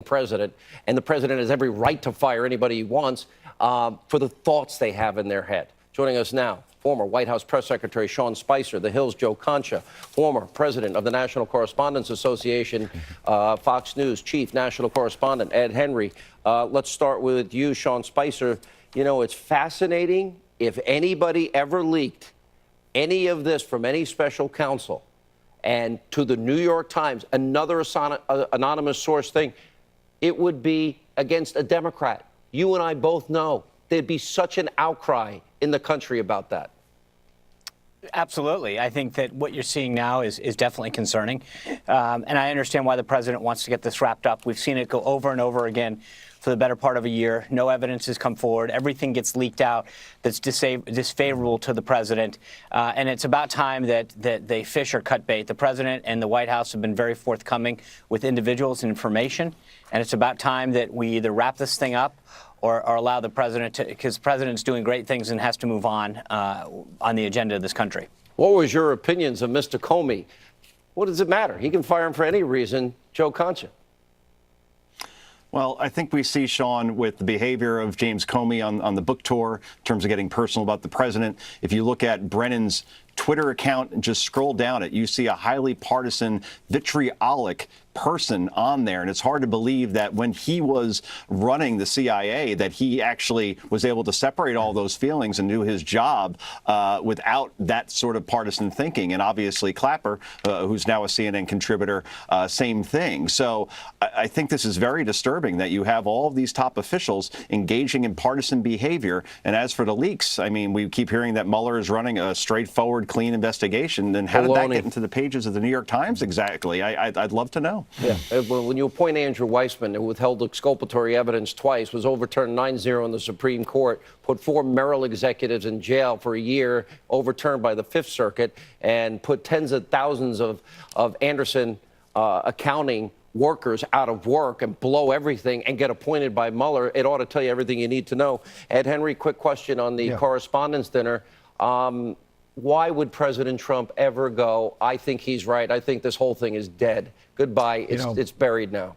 president, and the president has every right to fire anybody he wants for the thoughts they have in their head. Joining us now, former White House Press Secretary Sean Spicer, The Hill's Joe Concha, former president of the National Correspondents Association, Fox News chief national correspondent Ed Henry. Let's start with you, Sean Spicer. You know, it's fascinating. If anybody ever leaked any of this from any special counsel and to the New York Times, another anonymous source thing, it would be against a Democrat. You and I both know there'd be such an outcry in the country about that. Absolutely. I think that what you're seeing now is definitely concerning. And I understand why the president wants to get this wrapped up. We've seen it go over and over again for the better part of a year. No evidence has come forward. Everything gets leaked out that's disfavorable to the president. And it's about time that they fish or cut bait. The president and the White House have been very forthcoming with individuals and information. And it's about time that we either wrap this thing up or allow the president to, because the president's doing great things and has to move on the agenda of this country. What was your opinions of Mr. Comey? What does it matter? He can fire him for any reason. Joe Concha. Well, I think we see, Sean, with the behavior of James Comey on the book tour in terms of getting personal about the president. If you look at Brennan's Twitter account and just scroll down it, you see a highly partisan, vitriolic person on there. And it's hard to believe that when he was running the CIA, that he actually was able to separate all those feelings and do his job without that sort of partisan thinking. And obviously Clapper, who's now a CNN contributor, same thing. So I think this is very disturbing that you have all of these top officials engaging in partisan behavior. And as for the leaks, I mean, we keep hearing that Mueller is running a straightforward, clean investigation. Then how did that get into the pages of the New York Times exactly? I'd love to know. Yeah. When you appoint Andrew Weissman, who withheld exculpatory evidence twice, was overturned 9-0 in the Supreme Court, put 4 Merrill executives in jail for a year, overturned by the Fifth Circuit, and put tens of thousands of Anderson accounting workers out of work and blow everything and get appointed by Mueller, it ought to tell you everything you need to know. Ed Henry, quick question on the correspondence dinner. Why would President Trump ever go, I think he's right, I think this whole thing is dead, goodbye, it's buried now?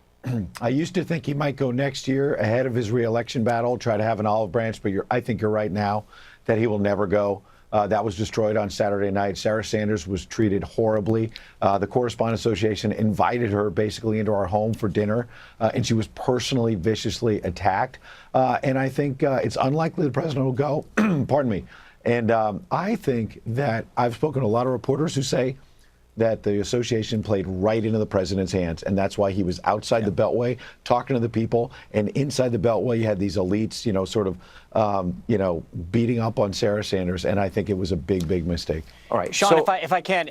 I used to think he might go next year ahead of his reelection battle, try to have an olive branch, but I think you're right now that he will never go. That was destroyed on Saturday night. Sarah Sanders was treated horribly. The Correspondents Association invited her basically into our home for dinner, and she was personally, viciously attacked. And I think it's unlikely the president will go. Pardon me. And I think that I've spoken to a lot of reporters who say that the association played right into the president's hands, and that's why he was outside the Beltway talking to the people, and inside the Beltway you had these elites, you know, sort of, beating up on Sarah Sanders, and I think it was a big, big mistake. All right, Sean, so, if I can,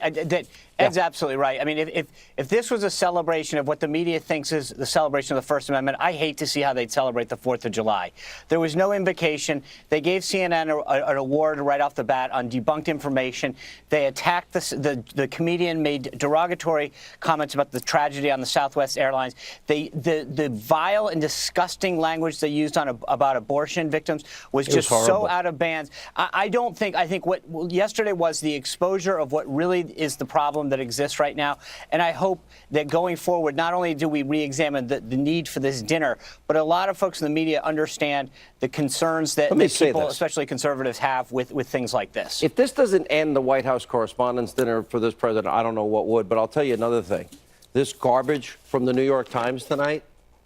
Ed's absolutely right. I mean, if this was a celebration of what the media thinks is the celebration of the First Amendment, I hate to see how they'd celebrate the 4th of July. There was no invocation. They gave CNN an award right off the bat on debunked information. They attacked the comedian, made derogatory comments about the tragedy on the Southwest Airlines. The vile and disgusting language they used about abortion victims was just so out of bounds. I think what yesterday was the exposure of what really is the problem that exists right now. And I hope that going forward, not only do we re-examine the need for this dinner, but a lot of folks in the media understand the concerns that people, especially conservatives, have with things like this. If this doesn't end the White House Correspondents' Dinner for this president, I don't know what would, but I'll tell you another thing. This garbage from the New York Times tonight,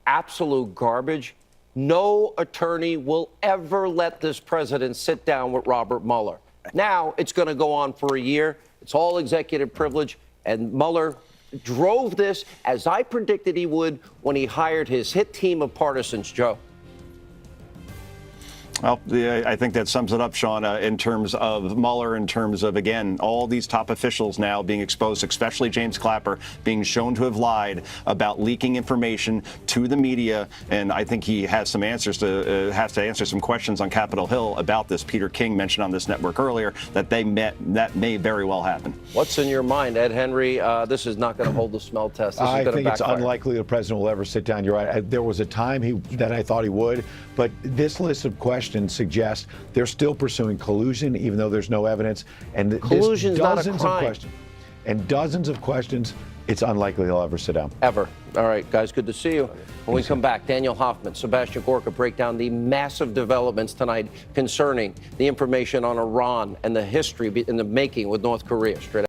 absolute garbage. No attorney will ever let this president sit down with Robert Mueller. Now it's going to go on for a year. It's all executive privilege. And Mueller drove this as I predicted he would when he hired his hit team of partisans, Joe. Well, I think that sums it up, Sean, in terms of Mueller, in terms of, again, all these top officials now being exposed, especially James Clapper, being shown to have lied about leaking information to the media. And I think he has some answers has to answer some questions on Capitol Hill about this. Peter King mentioned on this network earlier that that may very well happen. What's in your mind, Ed Henry? This is not going to hold the smell test. I think it's unlikely the president will ever sit down. You're right. There was a time that I thought he would, but this list of questions suggests they're still pursuing collusion, even though there's no evidence. And collusion's not a crime. And dozens of questions it's unlikely he'll ever sit down. Ever. All right, guys, good to see you. When we come back, Daniel Hoffman, Sebastian Gorka break down the massive developments tonight concerning the information on Iran and the history in the making with North Korea. Straight